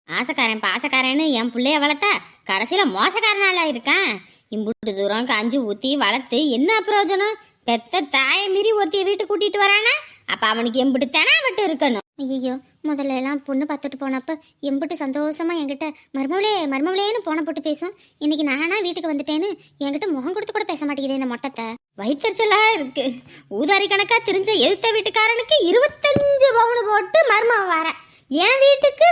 ஆசைக்காரன் பாசக்காரன்னு என் பிள்ளைய வளர்த்தா கடைசியில் மோசக்காரனால இருக்கான். இம்புட்டு தூரம் கஞ்சி ஊற்றி வளர்த்து என்ன பிரயோஜனம்? பெத்த தாயை மீறி ஒருத்திய வீட்டுக்கு கூட்டிட்டு வரானா அப்ப அவனுக்கு எம்பிட்டு தெனாவட்டு இருக்கணும். ஐயோ, முதல்ல எல்லாம் பொண்ணு பார்த்துட்டு போனப்ப எம்பிட்டு சந்தோஷமா என்கிட்ட மருமவளே மருமவளேன்னு போன போட்டு பேசும். இன்னைக்கு நானா வீட்டுக்கு வந்துட்டேன்னு என்கிட்ட முகம் கொடுத்து கூட பேச மாட்டேங்குது இந்த மொட்டத்தை. வயிற்றுச்சலா இருக்கு. ஊதாரி கணக்கா தெரிஞ்ச எழுத்த வீட்டுக்காரனுக்கு 25 பவுன் போட்டு மருமவ வர என் வீட்டுக்கு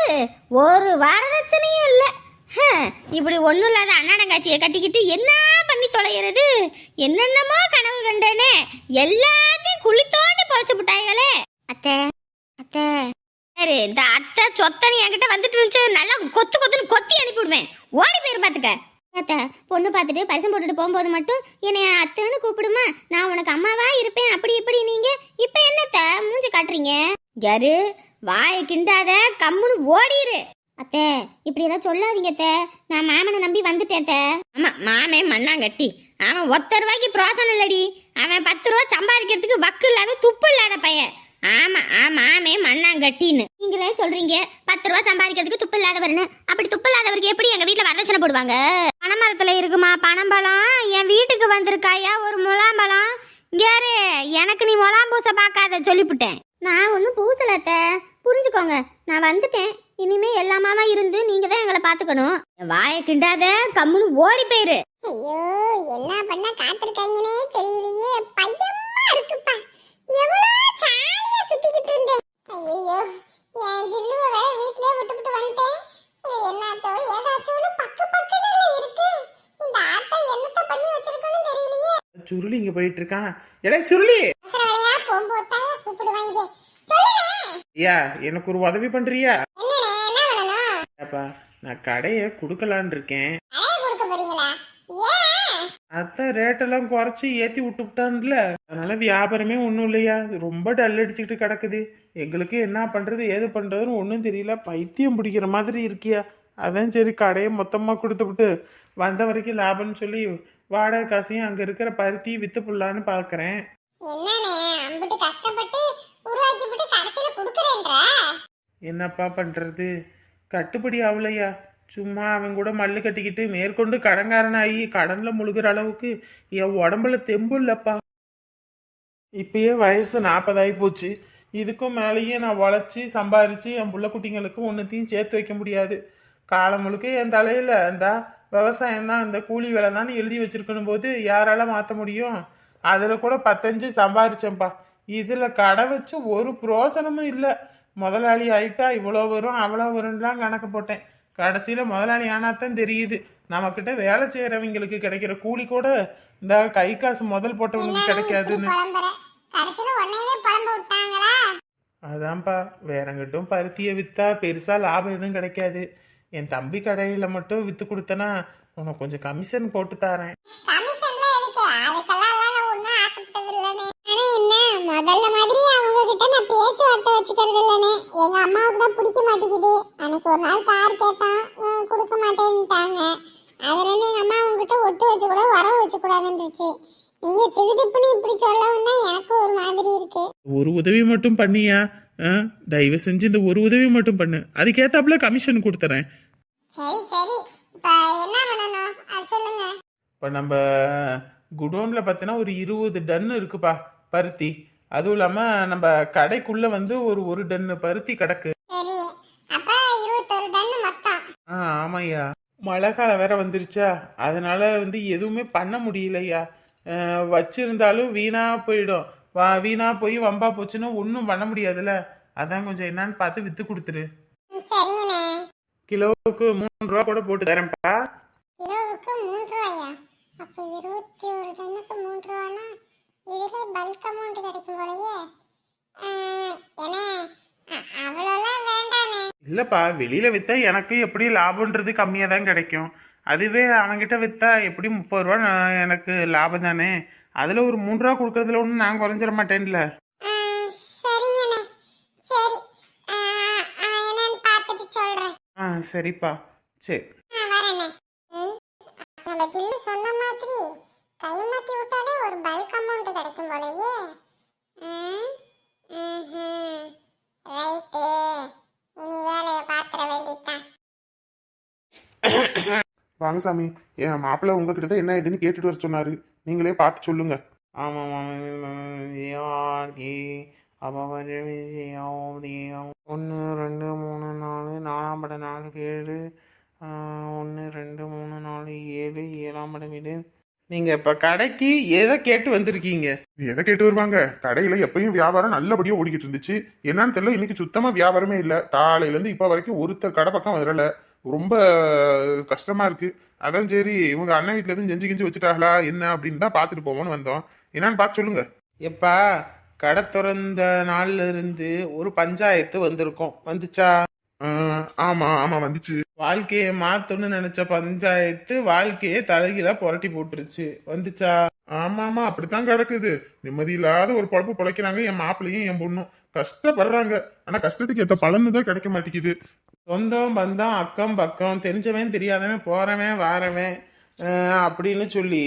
ஒரு வரதட்சணையும் இல்லை. இப்படி ஒன்றும் இல்லாத அண்ணாடங்காட்சியை கட்டிக்கிட்டு என்ன பண்ணி தொலைகிறது? என்னென்னமோ கனவு கண்டேனே, எல்லாத்தையும் குளித்தோண்டு புதைச்சு விட்டாய்களே. அத்தை அத்தை சரி, இந்த அத்தை சொத்தனை என்கிட்ட வந்துட்டு இருந்துச்சு, நல்லா கொத்து கொத்துன்னு கொத்தி அனுப்பிவிடுவேன். ஓடி போயிரு பாத்துக்க. அத்தை, பொண்ணு பார்த்துட்டு பரிசம் போட்டுட்டு போகும்போது மட்டும் என்னை அத்தைன்னு கூப்பிடுமா, நான் உனக்கு அம்மாவா இருப்பேன் அப்படி இப்படி. நீங்க இப்ப என்னத்த மூஞ்சி காட்டுறீங்க? யாரு வாயை கிண்டாத, கம்முன்னு ஓடிரு. அத்தை, இப்படி எல்லாம் சொல்லாதீங்க அத்தை, நான் மாமனை நம்பி வந்துட்டேன் அத்தை. ஆமா, மாமே மண்ணாங்கட்டி. அவன் 1 ரூபாய்க்கு பிரோசனம் இல்லடி. அவன் 10 ரூபா சம்பாதிக்கிறதுக்கு வக்கு இல்லாத துப்பு இல்லாத பையன். ஆமா மாமே மண்ணாங்கட்டின்னு நீங்களே சொல்றீங்க. 10 ரூபா சம்பாதிக்கிறதுக்கு துப்பு இல்லாதவர்னு. அப்படி துப்பு இல்லாதவருக்கு எப்படி எங்க வீட்டுல வரதட்சணை போடுவாங்க? பனைமரத்துல இருக்குமா பனம்பழம்? என் வீட்டுக்கு வந்திருக்காயா ஒரு முலாம்பழம்? யாரு எனக்கு நீ முலாம் பூச பார்க்காத சொல்லிவிட்டேன். நான் ஒன்றும் பூசலத்த, புரிஞ்சுக்கோங்க. நான் வந்துட்டேன். இனிமே எல்லாமாவா இருந்து நீங்க தான் எங்களை பாத்துக்கணும். வாயை கிண்டாத, கம்முன்னு ஓடி போயிரு. ஐயோ, என்ன பண்ண காத்திருக்காங்கன்னே தெரியலையே. பையமா இருக்குப்பா. எவ்வளவு ஜாலியா சுத்திக்கிட்டு இருந்தேன். ஐயோ, என் ஜில்லுவை வேற வீட்லயே விட்டுவிட்டு வந்துட்டேன். என்னாச்சோ ஏதாச்சோன்னு பக்கத்துல இருக்கு. இந்த ஆட்டை என்னத்த பண்ணி வச்சிருக்கோன்னு தெரியலையே. சுருளி இங்க போயிட்டு இருக்கான். எலே சுருளி, அவசரவளையா போகும்போது தான் கூப்பிடுவாங்க. சொல்லுங்க ஐயா, எனக்கு ஒரு உதவி பண்றியா? என்னண்ணே, என்ன வேணும்? அப்பா, நான் கடையை குடுக்கலான் இருக்கேன். அடைய கொடுக்க போறீங்களா? ஏன்? அதான் ரேட்டெல்லாம் குறைச்சி ஏத்தி விட்டுட்டான்ல, அதனால வியாபாரமே ஒன்றும் இல்லையா. ரொம்ப டல் அடிச்சுக்கிட்டு கிடக்குது. எங்களுக்கு என்ன பண்றது ஏது பண்றதுன்னு ஒன்றும் தெரியல. பைத்தியம் பிடிக்கிற மாதிரி இருக்கியா. அதான் சரி, கடையை மொத்தமாக கொடுத்து விட்டு வந்த வரைக்கும் லாபம்னு சொல்லி வாடகை காசையும் அங்கே இருக்கிற பருத்தி வித்து புள்ளான்னு பார்க்குறேன். என்னண்ணே, அம்பிட்டு கஷ்டப்பட்டு உருவாக்கி விட்டு கடைசியில குடுக்குறேன்ற? என்னப்பா பண்றது, கட்டுப்படி ஆகலையா. சும்மா அவன் கூட மல்லு கட்டிக்கிட்டு மேற்கொண்டு கடன்காரனாகி கடன்ல முழுகிற அளவுக்கு என் உடம்புல தெம்பு இல்லப்பா. இப்பயே வயசு 40 ஆகி போச்சு. இதுக்கும் மேலேயே நான் உழைச்சி சம்பாரிச்சு என் புள்ள குட்டிங்களுக்கு ஒன்றுத்தையும் சேர்த்து வைக்க முடியாது. காலம் முழுக்க என் தலையில இந்த விவசாயம் தான், இந்த கூலி வேலை தான் எழுதி வச்சிருக்கணும் போது யாரால மாற்ற முடியும்? அதில் கூட 15 சம்பாரிச்சேன்ப்பா. இதில் கடை வச்சு ஒரு பிரோசனமும் இல்லை. முதலாளி ஆயிட்டா இவ்வளோ வரும் அவ்வளோ வரும்லாம் கணக்கு போட்டேன். கடைசியில் முதலாளி ஆனாத்தான் தெரியுது, நம்மக்கிட்ட வேலை செய்கிறவங்களுக்கு கிடைக்கிற கூலி கூட இந்த கை காசு முதல் போட்டவங்களுக்கு கிடைக்காதுன்னு. அதான்ப்பா, வேறங்கிட்டும் பருத்தியை விற்றா பெருசாக லாபம் எதுவும் கிடைக்காது. என் தம்பி கடையில் மட்டும் விற்று கொடுத்தனா உனக்கு கொஞ்சம் கமிஷன் போட்டு தரேன். முதல்ல மாதிரி அவங்க கிட்ட நான் பேச்சுவார்த்தை வச்சுக்கிறது இல்லனே. எங்க அம்மாவுக்கு தான் பிடிக்க மாட்டேங்குது. அன்னைக்கு ஒரு நாள் கார் கேட்டான், கொடுக்க மாட்டேன்ட்டாங்க. அதுல இருந்து எங்க அம்மா அவங்க கிட்ட ஒட்டு வச்சு கூட வரவு வச்சு கூடாதுன்னுச்சு. நீங்க திருதுப்புன்னு இப்படி சொல்லவும் தான் எனக்கு ஒரு மாதிரி இருக்கு. ஒரு உதவி மட்டும் பண்ணியா? தயவு செஞ்சு இந்த ஒரு உதவி மட்டும் பண்ணு, அதுக்கேத்தாப்புல கமிஷன் கொடுத்துறேன். சரி சரி, இப்ப என்ன பண்ணணும் அது சொல்லுங்க. இப்போ நம்ம குடோன்ல பார்த்தீங்கன்னா ஒரு 20 டன் இருக்குப்பா பருத்தி. அதுவும் இல்லாமல் நம்ம கடைக்குள்ள வந்து ஒரு டன்னு பருத்தி கிடக்கு. சரி, அப்ப 21 டன் மொத்தம். ஆமாய்யா, மழை காலம் வேற வந்துருச்சா, அதனால வந்து எதுவுமே பண்ண முடியலையா. வச்சிருந்தாலும் வீணா போயிடும். வீணா போய் வம்பா போச்சுன்னா ஒன்றும் பண்ண முடியாதுல்ல. அதான் கொஞ்சம் என்னன்னு பார்த்து வித்து கொடுத்துரு. சரிங்கண்ணே. கிலோவுக்கு 3 ரூபா கூட போட்டு தரேன்ப்பா. கிலோவுக்கு 3 ரூபாயா? அப்ப 21 டன்னுக்கு 3 ரூபானா இதுல பல்க் அமௌண்ட் கிடைக்கும் போலயே. என்ன அவ்வளோலாம் வேண்டானே. இல்லப்பா, வெளியில வித்தா எனக்கு எப்படி லாபம்ன்றது கம்மியாக தான் கிடைக்கும். அதுவே அவன்கிட்ட வித்தா எப்படி 30 ரூபா எனக்கு லாபம் தானே. அதில் ஒரு 3 ரூபா கொடுக்கறதுல ஒன்றும் நான் குறைஞ்சிட மாட்டேன்ல. சரிங்கண்ணே, சரி, என்னன்னு பார்த்துட்டு சொல்றேன். சரிப்பா, சரி. வரேண்ணே. நம்ம கில்லு சொன்ன மாதிரி கை மாத்தி விட்டாலே ஒரு பல்க் அமௌண்ட் கிடைக்கும் போலயே. ரைட்டு, இனி வேலையை பார்த்துட வேண்டியதுதான். வாங்க சாமி, என் மாப்பிள்ளை உங்ககிட்ட தான் என்ன இதுன்னு கேட்டுட்டு வர சொன்னாரு. நீங்களே பார்த்து சொல்லுங்க. ஒன்று ரெண்டு மூணு நாலு, நாலாம் பட 4 7, 1 2 3 4 7, 7ஆம் பட வீடு. நீங்க இப்ப கடைக்கு எதை கேட்டு வந்திருக்கீங்க? எதை கேட்டு வருவாங்க? கடையில எப்பயும் வியாபாரம் நல்லபடியா ஓடிக்கிட்டு இருந்துச்சு. என்னன்னு தெரியல, இன்னைக்கு சுத்தமா வியாபாரமே இல்ல. காலையில இருந்து இப்ப வரைக்கும் ஒருத்தர் கடை பக்கம் வரல. ரொம்ப கஷ்டமா இருக்கு. அதான் சரி, இவங்க அண்ணன் வீட்டுல இருந்து செஞ்சு கிஞ்சு வச்சுட்டாங்களா என்ன அப்படின்னு தான் பாத்துட்டு போவோம்னு வந்தோம். என்னன்னு பார்த்து சொல்லுங்க. எப்பா கடை திறந்த நாள்ல இருந்து ஒரு பஞ்சாயத்து வந்திருக்கோம், வந்துச்சா? ஆமா ஆமா வந்துச்சு. வாழ்க்கையை மாத்தணும்னு நினைச்ச பஞ்சாயத்து வாழ்க்கையை தலைகீழா புரட்டி போட்டுருச்சு, வந்துச்சா? ஆமா ஆமா அப்படித்தான் கிடக்குது. நிம்மதி இல்லாத ஒரு பொழப்பு பொழைக்கிறாங்க. என் மாப்பிள்ளையும் என் பொண்ணும் கஷ்டப்படுறாங்க. ஆனா கஷ்டத்துக்கு ஏத்த பலன்னு தான் கிடைக்க மாட்டேங்குது. சொந்தம் பந்தம் அக்கம் பக்கம் தெரிஞ்சவன் தெரியாதவன் போறவன் வாரவன் அப்படின்னு சொல்லி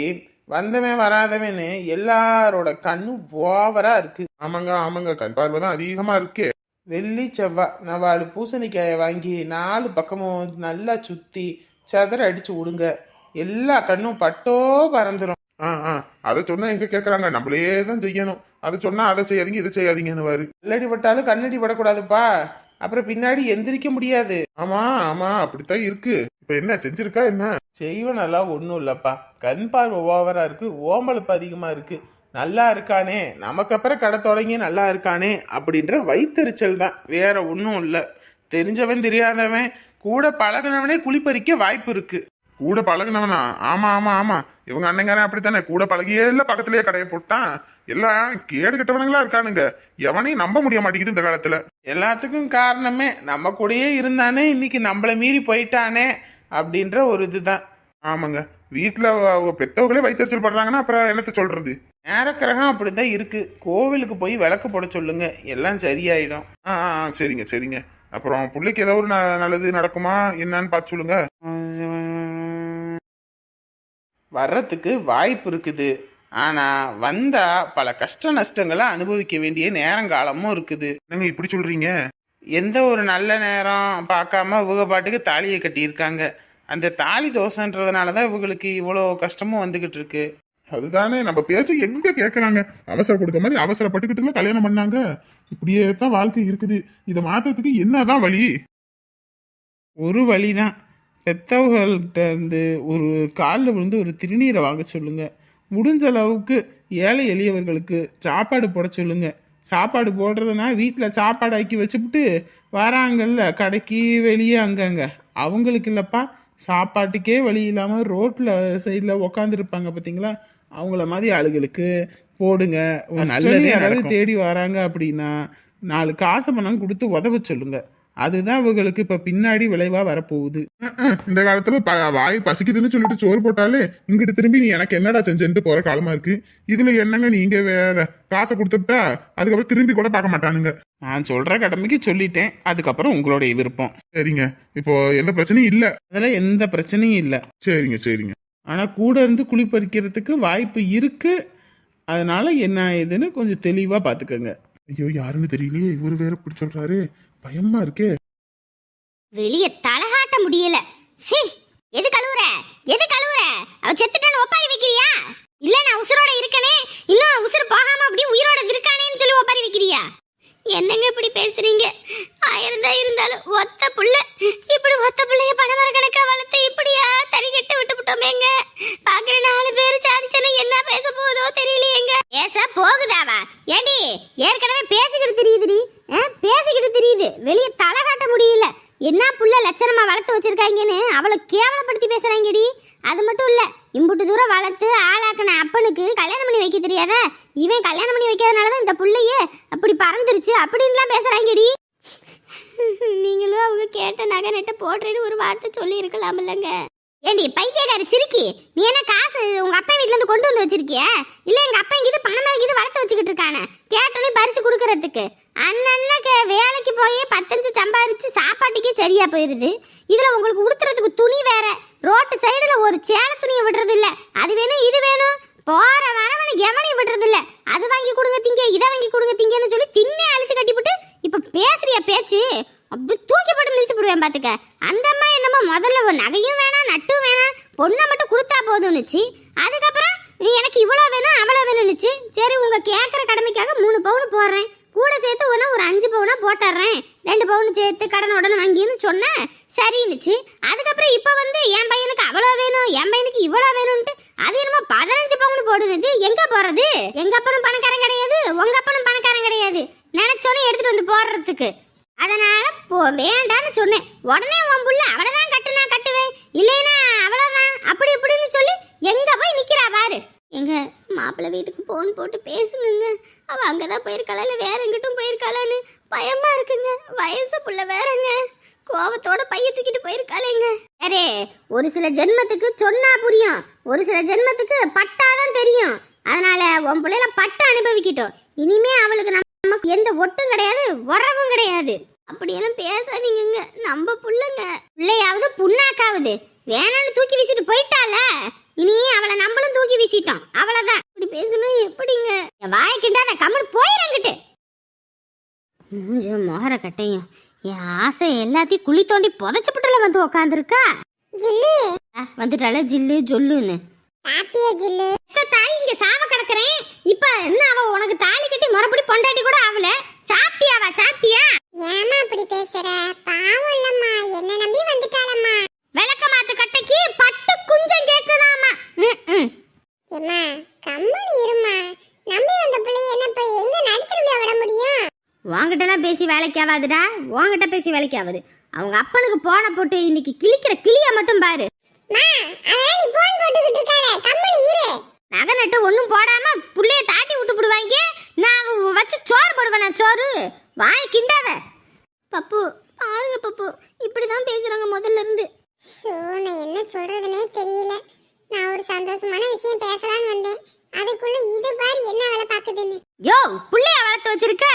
வந்தவன் வராதவன்னு எல்லாரோட கண்ணும் ஓவரா இருக்கு. ஆமாங்க ஆமாங்க, கண் பார்வை தான் அதிகமா இருக்கே. வெள்ளி செவ்வாய் 4 பூசணிக்காயை வாங்கி 4 பக்கமும் நல்லா சுத்தி சதுர அடிச்சு விடுங்க, எல்லா கண்ணும் பட்டோ பறந்துடும். அதை சொன்னா எங்க கேக்குறாங்க? நம்மளே தான் செய்யணும். அதை சொன்னா அதை செய்யாதீங்க இதை செய்யாதீங்கன்னு வாரு. கல்லடி பட்டாலும் கண்ணடி படக்கூடாதுப்பா, அப்புறம் பின்னாடி எந்திரிக்க முடியாது. ஆமா ஆமா அப்படித்தான் இருக்கு. இப்ப என்ன செஞ்சிருக்கா என்ன? செய்வனெல்லாம் ஒன்றும் இல்லப்பா, கண் பார்வை ஓவரா இருக்கு, ஓம்பழுப்பு அதிகமா இருக்கு. நல்லா இருக்கானே, நமக்கு அப்புறம் கடை தொடங்கி நல்லா இருக்கானே அப்படின்ற வயிற்றுச்சல் தான், வேற ஒன்றும் இல்லை. தெரிஞ்சவன் தெரியாதவன் கூட பழகினவனே குளிப்பறிக்க வாய்ப்பு இருக்கு. கூட பழகினவனா? ஆமா ஆமா ஆமா, இவங்க அண்ணங்காரன் அப்படித்தானே, கூட பழகியே இல்ல பக்கத்திலேயே கடையை போட்டான். எல்லாம் கேடு கெட்டவனுங்களா இருக்கானுங்க. எவனையும் நம்ப முடிய மாட்டேங்குது இந்த காலத்துல. எல்லாத்துக்கும் காரணமே நம்ம கூடயே இருந்தானே, இன்னைக்கு நம்மளை மீறி போயிட்டானே அப்படின்ற ஒரு இதுதான். ஆமாங்க, வீட்டுல பெத்தவங்களே வயிற்றுச்சல் படுறாங்கன்னா அப்புறம் என்னத்த சொல்றது? நேரக்கிரகம் அப்படிதான் இருக்கு. கோவிலுக்கு போய் விளக்கு போட சொல்லுங்க, எல்லாம் சரியாயிடும். சரிங்க சரிங்க. அப்புறம் பிள்ளைக்கு ஏதோ ஒரு நல்லது நடக்குமா என்னன்னு பார்த்து சொல்லுங்க. வர்றதுக்கு வாய்ப்பு இருக்குது, ஆனா வந்தா பல கஷ்ட நஷ்டங்களை அனுபவிக்க வேண்டிய நேரங்காலமும் இருக்குது. என்னங்க இப்படி சொல்றீங்க? எந்த ஒரு நல்ல நேரம் பார்க்காம இவங்க பாட்டுக்கு தாலியை கட்டியிருக்காங்க. அந்த தாலி தோசைன்றதுனாலதான் இவங்களுக்கு இவ்வளோ கஷ்டமும் வந்துகிட்டு இருக்கு. அதுதானே, நம்ம பேச்ச எங்க கேட்கறாங்க? அவசரம் கொடுக்க மாதிரி அவசரப்பட்டுக்கிட்டுல கல்யாணம் பண்ணாங்க. இப்படியே தான் வாழ்க்கை இருக்குது. இதை மாற்றத்துக்கு என்னதான் வழி? ஒரு வழிதான், பெத்தவங்கள்ட்ட இருந்து ஒரு காலில் விழுந்து ஒரு திருநீரை வாங்க சொல்லுங்க. முடிஞ்ச அளவுக்கு ஏழை எளியவர்களுக்கு சாப்பாடு போட சொல்லுங்க. சாப்பாடு போடுறதுனா வீட்டில் சாப்பாடு ஆக்கி வச்சுப்புட்டு வராங்கல்ல கடைக்கு வெளியே அங்கங்க, அவங்களுக்கு இல்லைப்பா, சாப்பாட்டுக்கே வழி இல்லாமல் ரோட்டில் சைடில் உக்காந்துருப்பாங்க பார்த்தீங்களா, அவங்கள மாதிரி ஆளுகளுக்கு போடுங்க. நல்லது யாராவது தேடி வராங்க அப்படின்னா 4 காசு பணம் கொடுத்து உதவ சொல்லுங்க. அதுதான் இவங்களுக்கு இப்ப பின்னாடி விளைவா வரப்போகுது. இந்த காலத்துல வாய் பசிக்குதுன்னு சொல்லிட்டு சோறு போட்டாலே இங்கிட்டு திரும்பி நீ எனக்கு என்னடா செஞ்சுட்டு போற காலமா இருக்கு. இதுல என்னங்க நீங்க வேற காசை கொடுத்துட்டா அதுக்கப்புறம் திரும்பி கூட பார்க்க மாட்டானுங்க. நான் சொல்ற கடமைக்கு சொல்லிட்டேன், அதுக்கப்புறம் உங்களுடைய விருப்பம். சரிங்க, இப்போ எந்த பிரச்சனையும் இல்ல? அதெல்லாம் எந்த பிரச்சனையும் இல்லை. சரிங்க சரிங்க. ஆனா கூட இருந்து குளிப்பறிக்கிறதுக்கு வாய்ப்பு இருக்கு. அதனால என்ன ஏதுன்னு கொஞ்சம் தெளிவா பாத்துக்கோங்க. ஐயோ யாருன்னு தெரியலையே, இவரு வேற இப்படி சொல்றாரு, பயமா இருக்கே. வெளிய தலகாட்ட முடியல. சி, எது கழுவுற? அவ செத்துட்டான்னு ஒப்பாரி வைக்கிறியா? இல்ல நான் உசுரோட இருக்கனே, இன்னும் உசுறு போகாம அப்படியே உயிரோட இருக்கானேன்னு சொல்லி ஒப்பாரி வைக்கிறியா? என்னங்க இப்படி பேசுறீங்க? ஆயிரம் இருந்தாலும் ஒத்த புள்ள, இப்படி ஒத்த புள்ளைய பணமர கணக்கா வளர்த்து இப்படியா தறி கட்ட விட்டுவிட்டோமேங்க. பாக்குற 4 பேர் சாதிச்சன என்ன பேச போதோ தெரியலையேங்க. பேச போகுதாவா? ஏண்டி ஏற்கனவே பேசிக்கிட்டு தெரியுது, வெளியே தலை காட்ட முடியல. என்ன புள்ள லட்சணமா வளர்த்து வச்சிருக்காங்கன்னு அவளை கேவலப்படுத்தி பேசுறாங்கடி. அது மட்டும் இல்ல, இம்புட்டு தூரம் வளர்த்து ஆளாக்கின அப்பனுக்கு கல்யாணம் பண்ணி வைக்க தெரியாத, இவன் கல்யாணம் பண்ணி வைக்கிறதுனாலதான் இந்த புள்ளையே அப்படி பறந்துருச்சு அப்படின்லாம் பேசுறாங்கடி. நீங்களும் அவங்க கேட்ட நகை நட்ட போடுறேன்னு ஒரு வார்த்தை சொல்லி இருக்கலாம் இல்லைங்க. ஏண்டி பைத்தியக்காரி சிரிக்கி, நீ என்ன காசு உங்க அப்பா வீட்டுல இருந்து கொண்டு வந்து வச்சிருக்கிய? இல்ல எங்க அப்பா இங்கிட்டு பணம் இங்கிட்டு வளர்த்து வச்சுக்கிட்டு இருக்கானே கேட்டோன்னே பறிச்சு கொடுக்கறதுக்கு? அண்ணனுக்கு வேலைக்கு போய் 10 சம்பாதிச்சு சாப்பாட்டுக்கே சரியா போயிருது. இதுல உங்களுக்கு உடுத்துறதுக்கு துணி வேற, ரோட்டு சைடுல ஒரு சேலை துணியை விடுறது இல்ல. அது வேணும் இது வேணும், போற வரவனுக்கு எவனையும் விடுறது இல்ல. அது வாங்கி கொடுங்க திங்க, இதை வாங்கி கொடுங்க திங்கன்னு சொல்லி தின்னே அழிச்சு கட்டிவிட்டு இப்ப பேசுறியா பேச்சு? அப்படி தூக்கி போட்டு மிதிச்சு போடுவேன் பார்த்துக்க. அந்த அம்மா என்னமோ முதல்ல ஒரு நகையும் வேணாம் நட்டும் வேணாம் பொண்ணை மட்டும் கொடுத்தா போதும்னுச்சு. அதுக்கப்புறம் எனக்கு இவ்வளோ வேணும் அவ்வளோ வேணும்னுச்சு. சரி உங்கள் கேட்குற கடமைக்காக 3 பவுன் போடுறேன், கூட சேர்த்து ஒன்று ஒரு 5 பவுனா போட்டுறேன், 2 பவுன் சேர்த்து கடன் உடனே வாங்கின்னு சொன்னேன். சரின்னுச்சு. அதுக்கப்புறம் இப்போ வந்து என் பையனுக்கு அவ்வளோ வேணும் என் பையனுக்கு இவ்வளோ வேணும்ன்ட்டு அது என்னமோ 15 பவுன் போடுறது. எங்கே போகிறது? எங்கள் அப்பனும் பணக்காரன் கிடையாது, உங்கள் அப்பனும் பணக்காரன் கிடையாது, நினச்சோன்னே எடுத்துகிட்டு வந்து போடுறதுக்கு. அதனால வேண்டான்னு சொன்னேன். உடனே உன் புள்ள அவளைதான் கட்டுனா கட்டுவேன், இல்லைன்னா அவ்வளோதான் அப்படி இப்படின்னு சொல்லி எங்கே போய் நிற்கிறா பாரு. எங்க மாப்பிள்ளை வீட்டுக்கு ஃபோன் போட்டு பேசுங்க, அவள் அங்கே தான் போயிருக்காளா இல்லை வேற எங்கிட்டும் போயிருக்காளான்னு பயமா இருக்குங்க. வயசு புள்ள வேறங்க, கோபத்தோட பைய தூக்கிட்டு போயிருக்காளேங்க. அரே ஒரு சில ஜென்மத்துக்கு சொன்னா புரியும், ஒரு சில ஜென்மத்துக்கு பட்டாதான் தெரியும். அதனால உன் பிள்ளைல பட்டு அனுபவிக்கிட்டோம். இனிமே அவளுக்கு நமக்கு எந்த ஒட்டும் கிடையாது உறவும் கிடையாது. அப்படியெல்லாம் பேசாதீங்க, நம்ம புள்ளைங்க. பிள்ளையாவது புண்ணாக்காவது வேணான்னு தூக்கி வீசிட்டு போயிட்டால, இனி அவளை நம்மளும் தூக்கி வீசிட்டோம், அவ்வளவுதான். இப்படி பேசணும் எப்படிங்க? வாய்க்கிட்ட கம்மல் போயிரங்கிட்டு மூஞ்ச மோகர கட்டையும் என் ஆசை எல்லாத்தையும் குழி தோண்டி புதைச்சுப்புட்டுல வந்து உக்காந்துருக்கா. வந்துட்டால ஜில்லு ஜொல்லுன்னு தாய் இங்க சாவ கிடக்குறேன். இப்ப என்ன அவ உனக்கு தாலி கட்டி முறைப்படி பொண்டாட்டி கூட ஆகல. சாப்பிட்டியாவா? சாப்பிட்டியா? ஏமா அப்படி பேசுற? பாவம் இல்லம்மா, என்ன நம்பி வந்துட்டாளம்மா. விளக்க மாத்து கட்டைக்கு பட்டு குஞ்சம் கேக்குதாமா. ஏமா கம்மனி இருமா, நம்பி வந்த பிள்ளைய என்ன போய் எங்க நடுத்தருவில விட முடியும்? உங்ககிட்டலாம் பேசி வேலைக்கு ஆகாதுடா, உங்ககிட்ட பேசி வேலைக்கு ஆகுது. அவங்க அப்பனுக்கு போன போட்டு இன்னைக்கு கிழிக்கிற கிளிய மட்டும் பாரு. அதெல்லாம் நீ போன் போட்டுக்கிட்டு இருக்காத, கம்மனி இரு. நகை நட்டு ஒன்றும் போடாம புள்ளைய தாட்டி விட்டு போடுவாங்க. நான் வச்சு சோறு போடுவேன், சோறு வாய் கிண்டாத. பப்பு பாருங்க பப்பு, இப்படிதான் பேசுறாங்க முதல்ல இருந்து. நான் என்ன சொல்றதுனே தெரியல. நான் ஒரு சந்தோஷமான விஷயம் பேசலாம்னு வந்தேன், அதுக்குள்ள இது பாரு என்ன வேலை பாக்குதுன்னு. யோ புள்ளைய வளர்த்து வச்சிருக்க,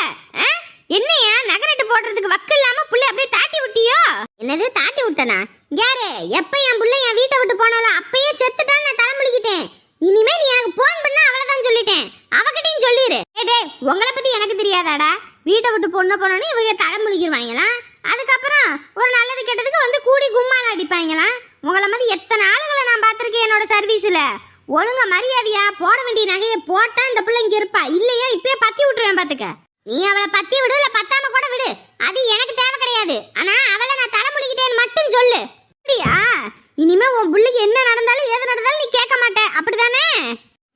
என்னையா நகை நட்டு போடுறதுக்கு வக்கு இல்லாம புள்ளைய அப்படியே தாட்டி விட்டியோ? என்னது தாட்டி விட்டனா? யாரு? எப்ப என் புள்ள என் வீட்டை விட்டு போனாலும் அப்பயே செத்துட்டான்னு நான் தலைமுழிக்கிட்டேன். இனிமே நீ எனக்கு போன் பண்ண அவ்வளவுதான் சொல்லிட்டேன், அவகிட்டையும் சொல்லிடு. உங்களை பத்தி எனக்கு தெரியாதாடா? வீட்டை விட்டு பொண்ணு போனோன்னு இவங்க தலைமுழிக்கிடுவாங்களாம். அதுக்கப்புறம் ஒரு நல்லது கெட்டதுக்கு வந்து கூடி கும்மால அடிப்பாங்களாம். உங்களை மாதிரி எத்தனை ஆளுங்களை நான் பார்த்துருக்கேன் என்னோட சர்வீஸ்ல. ஒழுங்க மரியாதையா போட வேண்டிய நகையை போட்டா இந்த பிள்ளை இங்க இருப்பா, இல்லையா இப்பயே பத்தி விட்டுருவேன் பாத்துக்க. நீ அவளை பத்தி விடு, இல்ல பத்தாம கூட விடு, அது எனக்கு தேவை கிடையாது. ஆனா அவளை நான் தலைமுழிக்கிட்டேன்னு மட்டும் சொல்லு. அப்படியா? இனிமே உன் பிள்ளைக்கு என்ன நடந்தாலும் ஏது நடந்தாலும் நீ கேட்க மாட்டே, அப்படிதானே?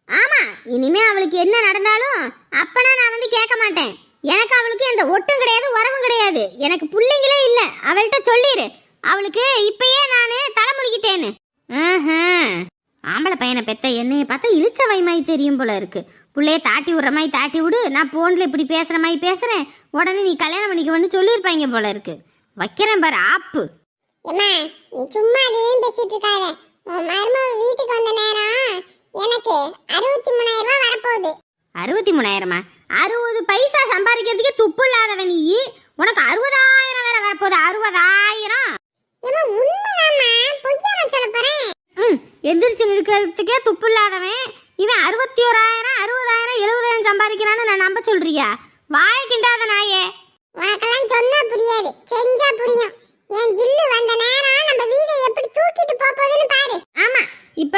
ஆமா, இனிமே அவளுக்கு என்ன நடந்தாலும் அப்பனா நான் வந்து கேட்க மாட்டேன். எனக்கு அவளுக்கு எந்த ஒட்டும் கிடையாது உறவும் கிடையாது. எனக்கு பிள்ளைங்களே இல்ல, அவள்கிட்ட சொல்லிடு. அவளுக்கு இப்பயே நானு தலைமுழிக்கிட்டேன்னு. ஆம்பளை பையனை பெத்த என்னைய பார்த்தா இழிச்ச வைமாய் தெரியும் போல இருக்கு. பிள்ளைய தாட்டி விடுற மாதிரி தாட்டி விடு, நான் போன்ல இப்படி பேசுற மாதிரி பேசுறேன், உடனே நீ கல்யாணம் பண்ணிக்கணும்னு சொல்லியிருப்பாங்க போல இருக்கு. வைக்கிறேன் பாரு ஆப்பு. ஏமா நீ சும்மா அதுவும் பேசிட்டு இருக்காத. உன் மருமக வீட்டுக்கு வந்த நேரம் எனக்கு 63,000 ரூபாய் வரப்போகுது. 63,000? 60 பைசா சம்பாதிக்கிறதுக்கே துப்பு இல்லாதவன் நீ, உனக்கு 60,000 வேற வரப்போகுது. 60,000? ஏமா உண்மைதாம்மா, பொய்யாம சொல்ல போறேன். எந்திரிச்சு நிற்கிறதுக்கே துப்பு இல்லாதவன் இவன் 61,000 60,000 70,000 சம்பாதிக்கிறான்னு நான் நம்ப சொல்றியா? வாய் கிண்டாத நாயே. உனக்கெல்லாம் சொன்னா புரியாது, செஞ்சா புரியும். என் ஜில்லு வந்த நேரம் நம்ம வீடை எப்படி தூக்கிட்டு போகுதுன்னு பாரு. ஆமா, இப்ப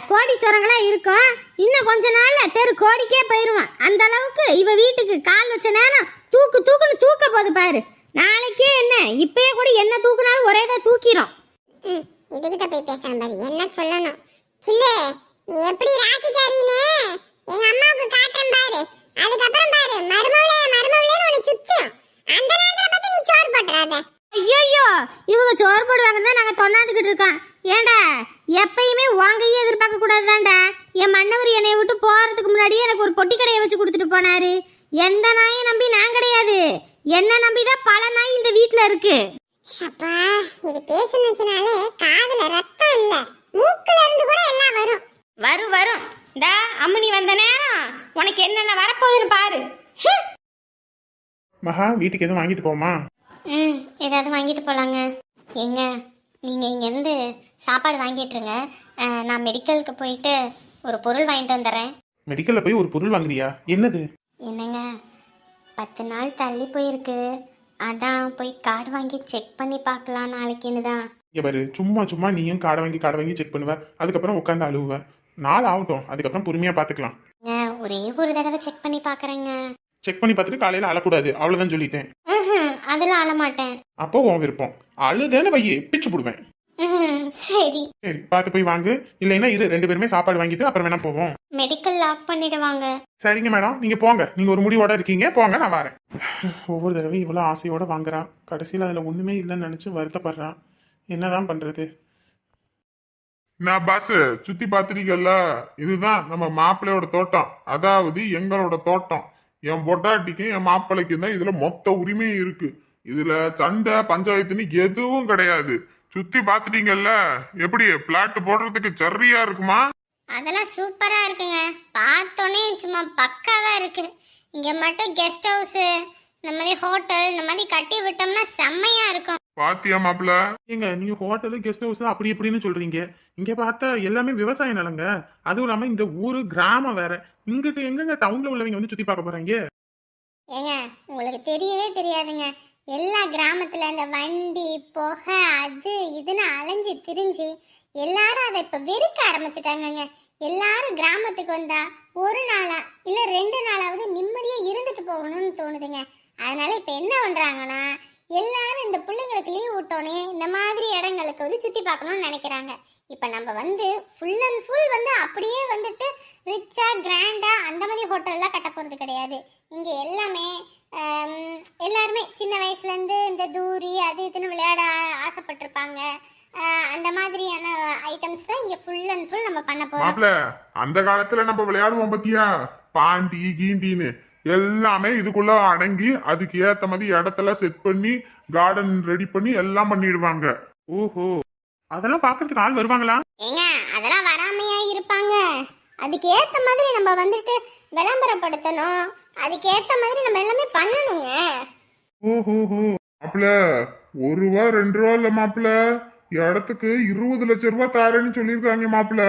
கோடீஸ்வரங்களா இருக்கும், இன்னும் கொஞ்ச நாள்ல தெரு கோடிக்கே போயிருவான். அந்த அளவுக்கு இவ வீட்டுக்கு கால் வச்ச நேரம் தூக்குன்னு தூக்க போது பாரு. நாளைக்கே என்ன இப்பயே கூட என்ன தூக்குனாலும் ஒரேதான் தூக்கிரும். இதுகிட்ட போய் பேசுறேன் பாரு, என்ன சொல்லணும். சில்லு நீ எப்படி ராசிக்காரின்னு எங்க அம்மாவுக்கு காட்டுறேன் பாரு. அதுக்கப்புறம் பாரு மருமவளே உன்னை சுத்தும். அந்த நேரத்துல பார்த்து நீ சோறு போட்டுறாத. ஐயோ, இவங்க சோறு போடுவாங்க தான் நாங்க தொண்ணாந்துக்கிட்டு இருக்கோம். ஏண்டா எப்பயுமே வாங்கையே எதிர்பார்க்க கூடாதுதான்டா. என் மன்னவர் என்னை விட்டு போறதுக்கு முன்னாடியே எனக்கு ஒரு பொட்டி கடையை வச்சு கொடுத்துட்டு போனாரு. எந்த நாயை நம்பி நான் கிடையாது, என்ன நம்பிதான் பல நாய் இந்த வீட்டுல இருக்கு. அப்பா இது பேசுனதுனாலே காதுல ரத்தம் இல்ல, மூக்குல இருந்து கூட எல்லாம் வரும். வரும் டா அம்மனி வந்த நேரம் உனக்கு என்னென்ன வரப்போகுதுன்னு பாரு. மகா வீட்டுக்கு எதுவும் வாங்கிட்டு போமா? ஏதாவது வாங்கிட்டு போலாங்க. ஏங்க நீங்கள் இங்கேருந்து சாப்பாடு வாங்கிட்டுருங்க, நான் மெடிக்கலுக்கு போயிட்டு ஒரு பொருள் வாங்கிட்டு வந்துடுறேன். மெடிக்கல்ல போய் ஒரு பொருள் வாங்குறியா? என்னது? என்னங்க 10 நாள் தள்ளி போயிருக்கு, அதான் போய் கார்டு வாங்கி செக் பண்ணி பார்க்கலாம் நாளைக்குன்னு தான். இங்க பாரு, சும்மா சும்மா நீயும் காடை வாங்கி செக் பண்ணுவ, அதுக்கப்புறம் உட்காந்து அழுவுவ. நாள் ஆகட்டும், அதுக்கப்புறம் பொறுமையா பாத்துக்கலாம். ஒரே ஒரு தடவை செக் பண்ணி பார்க்குறேங்க. செக் பண்ணி பார்த்துட்டு காலையில அழக்கூடாது, அவ்வளவுதான் சொல்லிட்டேன். அதெல்லாம் அழமாட்டேன். அப்போ உன் விருப்பம். அழுதேன்னு வையே, பிச்சு போடுவேன். சரி. சரி, பார்த்து போய் வாங்கு. இல்லைன்னா இரு, 2 பேருமே சாப்பாடு வாங்கிட்டு அப்புறம் வேணா போவோம். மெடிக்கல் லாக் பண்ணிடுவாங்க. சரிங்க மேடம், நீங்க போங்க. நீங்க ஒரு முடிவோட இருக்கீங்க, போங்க, நான் வரேன். ஒவ்வொரு தடவை இவ்வளவு ஆசையோட வாங்குறான், கடைசியில் அதுல ஒண்ணுமே இல்லைன்னு நினைச்சு வருத்தப்படுறான். என்னதான் பண்றது? நான் பாஸ் சுத்தி பாத்திருக்கல, இதுதான் நம்ம மாப்பிள்ளையோட தோட்டம், அதாவது எங்களோட தோட்டம். என் பொட்டாட்டிக்கும் என் மாப்பிள்ளைக்கும் தான் இதுல மொத்த உரிமையும் இருக்கு. இதுல சண்டை பஞ்சாயத்துன்னு எதுவும் கிடையாது. சுத்தி பாத்துட்டீங்கல்ல, எப்படி பிளாட் போடுறதுக்கு சரியா இருக்குமா? அதெல்லாம் சூப்பரா இருக்குங்க. பார்த்தோன்னே சும்மா பக்காவா இருக்கு. இங்க மட்டும் கெஸ்ட் ஹவுஸ், இந்த மாதிரி ஹோட்டல் இந்த மாதிரி கட்டி விட்டோம்னா செம்மையா இருக்கும். பாத்தியா மாப்பிள்ள? ஏங்க, நீங்க ஹோட்டலு கெஸ்ட் ஹவுஸ் அப்படி இப்படின்னு சொல்றீங்க. இங்க பார்த்தா எல்லாமே விவசாய நிலங்க. அதுவும் இல்லாம இந்த ஊரு கிராமம் வேற. இங்கிட்டு எங்கங்க டவுன்ல உள்ளவங்க வந்து சுத்தி பார்க்க போறாங்க? ஏங்க உங்களுக்கு தெரியவே தெரியாதுங்க. எல்லா கிராமத்துல இந்த வண்டி புகை அது இதுன்னு அலைஞ்சு திரிஞ்சு எல்லாரும் அதை இப்ப வெறுக்க ஆரம்பிச்சிட்டாங்கங்க. எல்லாரும் கிராமத்துக்கு வந்தா ஒரு நாளா இல்ல 2 நாளாவது நிம்மதியா இருந்துட்டு போகணும்னு தோணுதுங்க. அதனால இப்ப என்ன பண்றாங்கன்னா, எல்லாரும் இந்த பிள்ளைங்களுக்கு லீவ் விட்டோன்னே இந்த மாதிரி இடங்களுக்கு வந்து சுத்தி பார்க்கணும்னு நினைக்கிறாங்க. இப்ப நம்ம வந்து ஃபுல் அண்ட் ஃபுல் வந்து அப்படியே வந்துட்டு ரிச்சா கிராண்டா அந்த மாதிரி ஹோட்டல்லாம் கட்ட போறது கிடையாது. இங்க எல்லாமே எல்லாருமே சின்ன வயசுல இருந்து இந்த தூரி அது இதுன்னு விளையாட ஆசைப்பட்டிருப்பாங்க. அந்த மாதிரியான ஐட்டம்ஸ் தான் இங்க ஃபுல் அண்ட் ஃபுல் நம்ம பண்ண போறோம். மாப்பிள்ள, அந்த காலத்துல நம்ம விளையாடுவோம் பத்தியா, பாண்டி கீண்டின்னு எல்லாமே இதுக்குள்ள அடங்கி அதுக்கு ஏத்த மாதிரி இடத்தெல்லாம் செட் பண்ணி கார்டன் ரெடி பண்ணி எல்லாம் பண்ணிடுவாங்க. ஓஹோ, அதெல்லாம் பாக்குறதுக்கு ஆள் வருவாங்களா? ஏங்க அதெல்லாம் வராமையா இருப்பாங்க. அதுக்கு ஏத்த மாதிரி நம்ம வந்துட்டு விளம்பரப்படுத்தணும். அதுக்கு ஏத்த மாதிரி நம்ம எல்லாமே பண்ணணுங்க. ஓஹோஹோ. மாப்பிள்ள, 1 ரூபா 2 ரூபா இல்ல மாப்பிள்ள, இடத்துக்கு 20 லட்சம் ரூபாய் தாரேன்னு சொல்லியிருக்காங்க மாப்பிள்ள.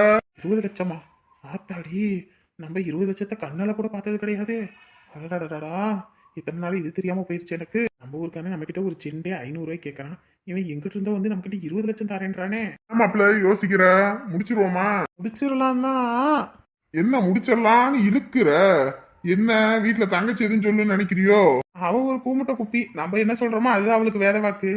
20 லட்சமா? ஆத்தாடி, நம்ம 20 லட்சத்தை கண்ணால கூட பார்த்தது கிடையாது. அடடடடா, இத்தனை நாள் இது தெரியாம போயிருச்சு எனக்கு. நம்ம ஊருக்கான நம்ம கிட்ட ஒரு செண்டே 500 ரூபாய் கேட்கறான். இவன் எங்கிட்ட இருந்தா வந்து நம்ம கிட்ட 20 லட்சம் தாரேன்றானே. மாப்பிள்ள யோசிக்கிற, முடிச்சிருவோமா? முடிச்சிடலாம் தான். என்ன முடிச்சிடலான்னு இழுக்கிற? என்ன வீட்டுல தங்கச்சி எதுன்னு சொல்லு நினைக்கிறியோ? அவ ஒரு கூமுட்ட குப்பி, நம்ம என்ன சொல்றோமோ அது அவளுக்கு வேத வாக்கு.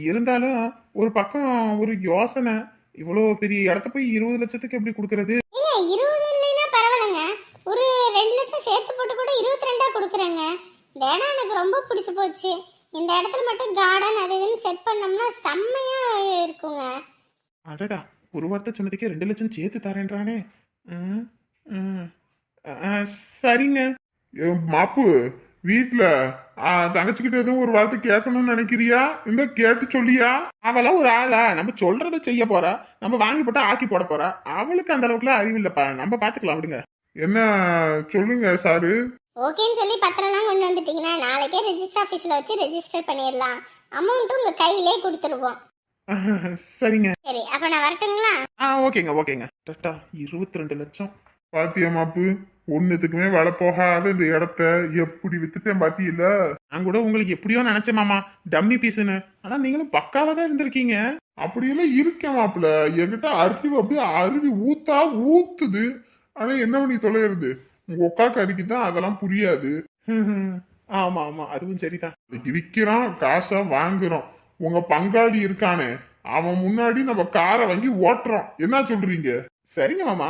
இருந்தாலும் ஒரு பக்கம் ஒரு யோசனை, இவ்வளோ பெரிய இடத்த போய் 20 லட்சத்துக்கு எப்படி கொடுக்கறது? ஏங்க 20 இல்லைன்னா பரவாயில்லைங்க, ஒரு 2 லட்சம் சேர்த்து போட்டு கூட 22ஆ கொடுக்குறேங்க. இந்த இடம் எனக்கு ரொம்ப பிடிச்சி போச்சு. இந்த இடத்துல மட்டும் கார்டன் அது இதுன்னு செட் பண்ணோம்னா செம்மையா இருக்குங்க. அடடா, ஒரு வார்த்தை சொன்னதுக்கே 2 லட்சம் சேர்த்து தரேன்றானே. சரிங்க. மாப்பு, வீட்டுல தங்கச்சிக்கிட்ட எதுவும் ஒரு வார்த்தை கேட்கணும்னு நினைக்கிறியா? இந்த கேட்டு சொல்லியா? அவளாம் ஒரு ஆளா? நம்ம சொல்றத செய்ய போறா, நம்ம வாங்கி போட்டா ஆக்கி போட போறா. அவளுக்கு அந்த அளவுக்குலாம் அறிவு இல்லப்பா, நம்ம பாத்துக்கலாம் விடுங்க. என்ன சொல்லுங்க சாரு? ஓகேன்னு சொல்லி பத்திரம்லாம் கொண்டு வந்துட்டீங்கன்னா நாளைக்கே ரெஜிஸ்டர் ஆஃபீஸில் வச்சு ரெஜிஸ்டர் பண்ணிடலாம். அமௌண்ட்டும் உங்கள் கையிலே கொடுத்துருவோம். சரிங்க. சரி, அப்போ நான் வரட்டுங்களா? ஓகேங்க ஓகேங்க. டட்டா 22 லட்சம். பாத்தியா மாப்பு, ஒன்னுத்துக்குமே வள போகாத இந்த இடத்த எப்படி வித்துட்டேன் பாத்தியில? நான் கூட உங்களுக்கு எப்படியோ நினைச்சேன் மாமா, டம்மி பீஸ்ன்னு. ஆனா நீங்களும் பக்காவா தான் இருந்திருக்கீங்க. அப்படியெல்லாம் இருக்கேன் மாப்பிள்ள, என்கிட்ட அறிவு அப்படியே அருவி ஊத்துது. ஆனா என்ன பண்ணி தொலைறது, உங்க ஒக்கா கறிக்கு தான் அதெல்லாம் புரியாது. ஆமா ஆமா, அதுவும் சரிதான். விற்கிறோம், காசை வாங்குறோம். உங்க பங்காளி இருக்கானே, அவன் முன்னாடி நம்ம காரை வாங்கி ஓட்டுறோம். என்ன சொல்றீங்க? சரிங்க மாமா.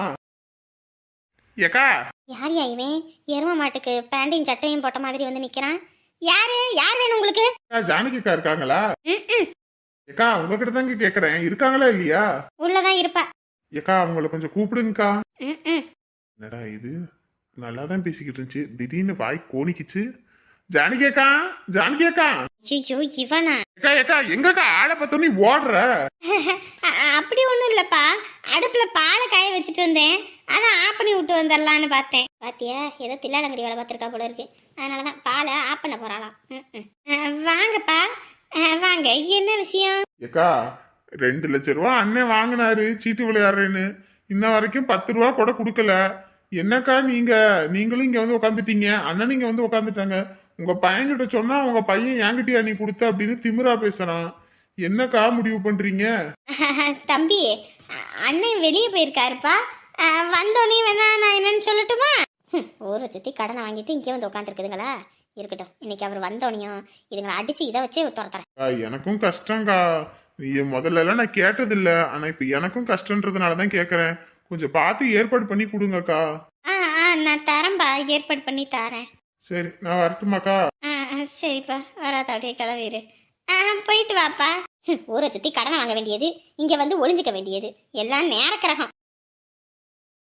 ஏக்கா, யார் இவன் எரும மாட்டுக்கு பேண்டையும் சட்டையும் போட்ட மாதிரி வந்து நிக்கிறான்? யார் வேணும் உங்களுக்கு? ஜானகிக்கா இருக்காங்களா? ஏக்கா, உங்ககிட்ட தாங்க கேக்குறேன், இருக்காங்களா இல்லையா? உள்ளதான் இருப்பா. ஏக்கா, அவங்கள கொஞ்சம் கூப்பிடுங்கக்கா. என்னடா இது, நல்லாதான் பேசிக்கிட்டு இருந்துச்சு, திடீர்னு வாய் கோணிக்குச்சு. ஜானகிக்கா, ஜானகிக்கா. ஐயோ, இவனா? ஏக்கா ஏக்கா, எங்கக்கா ஆளை பார்த்தோன்னே ஓடுற? அப்படி ஒண்ணும் இல்லப்பா, அடுப்புல பாலை காய வச்சுட்டு வந்தேன், அதான் ஆஃப் பண்ணி விட்டு வந்துடலான்னு பார்த்தேன். பாத்தியா, ஏதோ தில்லாலங்கடி வேலை பார்த்துருக்கா போல இருக்கு, அதனாலதான் பாலை ஆஃப் பண்ண போறாளாம். வாங்கப்பா வாங்க, என்ன விஷயம்? ஏக்கா, 2 லட்சம் ரூபா அண்ணன் வாங்கினாரு சீட்டு விளையாடுறேன்னு, இன்ன வரைக்கும் 10 ரூபா கூட கொடுக்கல. என்னக்கா நீங்களும் இங்க வந்து உட்காந்துட்டீங்க, அண்ணன் இங்க வந்து உட்காந்துட்டாங்க. உங்க பையன்கிட்ட சொன்னா உங்க பையன் என்கிட்டயா நீ கொடுத்த அப்படின்னு திமிரா பேசுறான். என்னக்கா முடிவு பண்றீங்க? தம்பி, அண்ணன் வெளியே போயிருக்காருப்பா. வந்தோடனே வேணா நான் என்னன்னு சொல்லட்டுமா? ஊரை சுற்றி கடனை வாங்கிட்டு இங்கே வந்து உட்காந்துருக்குதுங்களா? இருக்கட்டும், இன்னைக்கு அவர் வந்தோடனையும் இதுங்களை அடிச்சு இதை வச்சே துரத்துறேன். எனக்கும் கஷ்டம்க்கா. முதல்ல எல்லாம் நான் கேட்டதில்ல, ஆனா இப்ப எனக்கும் கஷ்டன்றதுனாலதான் கேக்குறேன். கொஞ்சம் பார்த்து ஏற்பாடு பண்ணி கொடுங்கக்கா. நான் தரேன்பா, ஏற்பாடு பண்ணி தரேன். சரி, நான் வரட்டுமாக்கா? சரிப்பா, வராத அப்படியே கிளம்பிடு. போயிட்டு வாப்பா. ஊரை சுற்றி கடனை வாங்க வேண்டியது, இங்கே வந்து ஒளிஞ்சிக்க வேண்டியது, எல்லாம் நேர கிரகம்.